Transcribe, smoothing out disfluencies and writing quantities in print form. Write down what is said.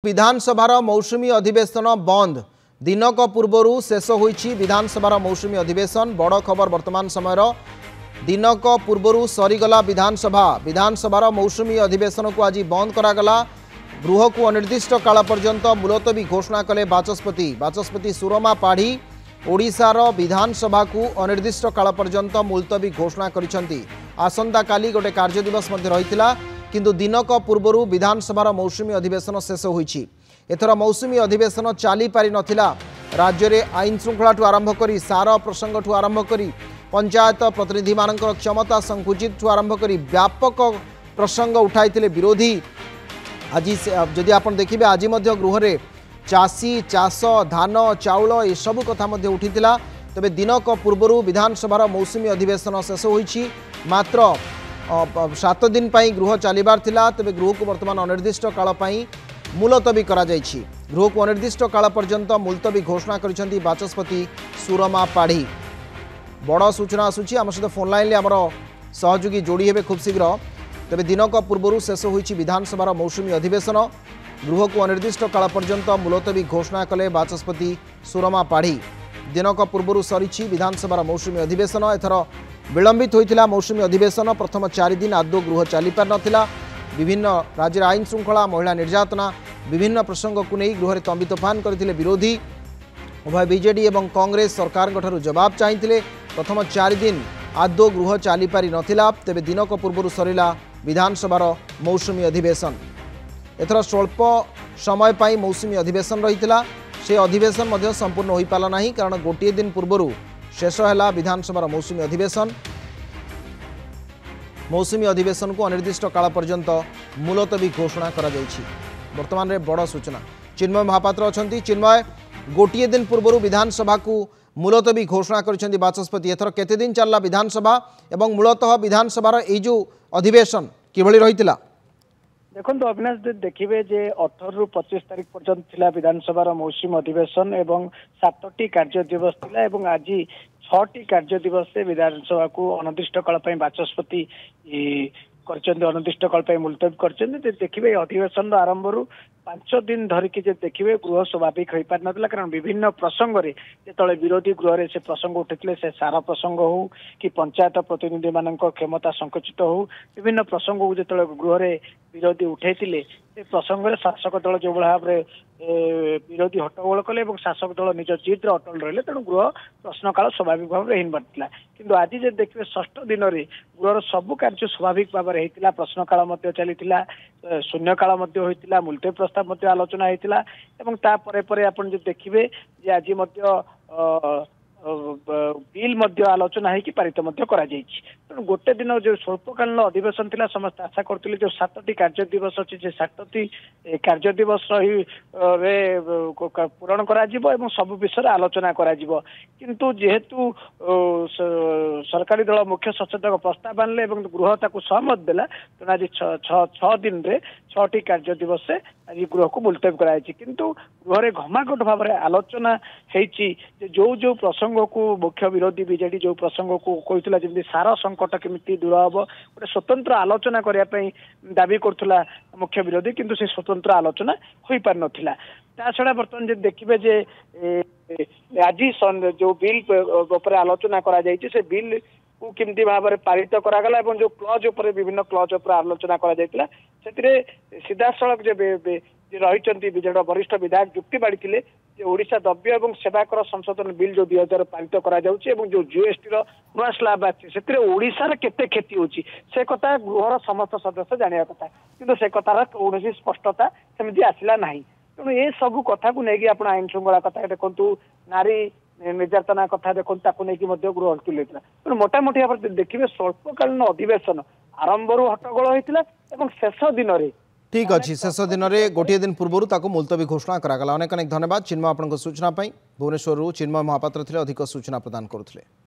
विधानसभार मौसुमी अधिवेशन बंद दिनक पूर्व शेष होईछि। विधानसभार मौसुमी अधिवेशन बड़ खबर वर्तमान समय दिनक पूर्व सरीगला विधानसभार मौसुमी अधिवेशन को आज बंद करागला। गृह को अनिर्दिष्ट काल पर्यंत मुलतवी घोषणा कले बाचस्पति सुरमा पाढ़ी ओडिशार विधानसभा को अनिर्दिष्ट काल पर्यंत मुलतवी घोषणा करिसेंती। आसंता काली गोटे कार्य दिवस मध्य रहिथिला किंतु दिनक पूर्व विधानसभार मौसुमी अधिवेशन शेष होईछि। एथर मौसुमी अधिवेशन चली पारि नथिला। राज्य में आईन श्रृंखला आरंभ करी सार प्रसंग आरंभ करी पंचायत प्रतिनिधि मानकर क्षमता संकुचित आरंभ करी व्यापक प्रसंग उठाइथिले विरोधी। आज जदि आपण देखिबे आज मध्य गृह रे चाषी चाष धान चाउल ए सब कथा मध्य उठिथिला। तबे दिनक पूर्व विधानसभार मौसुमी अधिवेशन शेष होईछि। मात्र 7 दिन पाई गृह चलिबार थिला। तबे गृह को वर्तमान अनिर्दिष्ट काल पाई मुलतवी करा जायछि। गृह को अनिर्दिष्ट काल पर्यंत मुलतवी घोषणा करिसेंती बाचस्पति सुरमा पाढ़ी। बड़ सूचना आसुछि आम सहित फोन लाइन आमर सहयोगी जोड़ी हेबे खूब शीघ्र। तबे दिनक पूर्व शेष होईछि विधानसभार मौसुमी अधिवेशन। गृह को अनिर्दिष्ट काल पर्यंत मुलतवी घोषणा कले बाचस्पति सुरमा पाढ़ी। दिनक पूर्व सरीछि विधानसभार मौसुमी अधिवेशन। एथर विलंबित होइथिला मौसुमी अधिवेशन। प्रथम 4 दिन आदौ गृह चली पार नथिला। विभिन्न राज्य आईन श्रृंखला महिला निर्यातना विभिन्न प्रसंग को नहीं गृह तंबी तोफान करथिले विरोधी। उभय बीजेडी एवं कांग्रेस सरकार जवाब चाहिए। प्रथम 4 दिन आदौ गृह चली पारि नथिला। तेबे दिनक पूर्व सरिला विधानसभार मौसुमी अधिवेशन। एथर स्वल्प समय पाई मौसुमी अधिवेशन रहिथिला। से अधिवेशन मध्य संपूर्ण होई पाला नाही कारण गोटे दिन पूर्व शेष है विधानसभार मौसुमी अधिवेशन। मौसुमी अधिवेशन को अनिर्दिष्ट काल पर्यंत मुलतवी घोषणा करा जायछि। वर्तमान रे बड़ सूचना चिन्मय महापात्र अछंती। चिन्मय, गोटे दिन पूर्व विधानसभा को मुलतवी घोषणा करिसेंती बाचस्पति। एथर केते दिन चलला विधानसभा एवं मूलतः विधानसभार ए जो अधिवेशन किभଳି रहितिला? देखो अविनाश देखिए जे 18 रु 25 तारिख पर्यंत थिला विधानसभार मौसुमी अधिवेशन एवं 7टी कार्य दिवस थिला एवं आज 6टी कार्य दिवस से विधानसभा को अनिर्दिष्ट काल पई बाचस्पति अनिर्दिष्ट काल पई मुलतवी करछन्ते। देखिए अधिवेशन आरंभ रु 5 दिन धरिकी जे देखिए गृह स्वाभाविक हो पार नथिला कारण विभिन्न प्रसंग रे जेतळे विरोधी गृह रे से प्रसंग उठिथिले से सारा प्रसंग हो कि पंचायत प्रतिनिधि मानक क्षमता संकुचित हो विभिन्न प्रसंग को जेतळे गृह रे विरोधी उठैथिले से प्रसंग रे शासक दल जो भाव रे विरोधी हट्टगोल कले और शासक दल निज जिद अटल रहिले तेणु गृह प्रश्नकाल स्वाभाविक भाव में होता। किंतु आज जे देखिए 6 दिन में गृहर सबु कार्य स्वाभाविक भाव में होता। प्रश्नकाल चली शून्यकाल होता मुलतवी प्रस्ताव आलोचना होता आप देखिए आज बिल आलोचना होगी पारित तेणु गोटे दिन जो स्वल्पकालीन अधिवेशन थिला समस्त आशा करते जो 7टी कार्य दिवस अच्छी 7टी कार्य दिवस पूरण करा सब विषय आलोचना करा किंतु जेहेतु सरकारी दल मुख्य सचेतक प्रस्ताव आनले गृह ताकू सहमत देला तेणु आज 6 दिन रे 6टी कार्य दिवस से आज गृह को मुलतवी कराई। किंतु गृह घमाघट भाव में आलोचना होती जो जो प्रसंग को मुख्य विरोधी बीजेडी जो प्रसंग को कहला जमी सार संकट केमिति दूर हम गोटे स्वतंत्र आलोचना करने दाबी करुला मुख्य विरोधी किंतु से स्वतंत्र आलोचना हो पार नथिला। ता छड़ा बर्तमान जे देखिबे जे आज जो बिल पर आलोचना करा जायछि से बिल को केमती भाव में पारित करागला एवं जो क्लज उपर विभिन्न क्लज उपर आलोचना करा जायतिला सेतिरे सीधा सड़क जे रही विजेड वरिष्ठ विधायक युक्ति बाढ़ी ओडिशा द्रव्य एवं सेवाकर संशोधन बिल जो 2000 पारित करा जाउछि एवं जो जीएसटी नुआ स्लाब आछि ओडिशार केते क्षति होछि से कथा गृहर समस्त सदस्य जानिया कथा किंतु से कथार कौन स्पष्टता सेमती आसिला नाही। तेणु ये सब कथा को लेकिन आप आईन श्रृंखला कथा देखु नारी निर्यातना कथा देखो गृह तुले तेणु मोटामोटी भाव देखिए स्वल्पकालीन अधिवेशन आरंभ हट्टगोल होता और शेष दिन में ठीक अच्छी शेष दिन में गोटे दिन पूर्व मुलतवी घोषणा करागला। अनेक अनेक धन्यवाद चिन्मय आपन सूचना भुवनेश्वर चिन्मय महापात्र अधिक सूचना प्रदान करुले।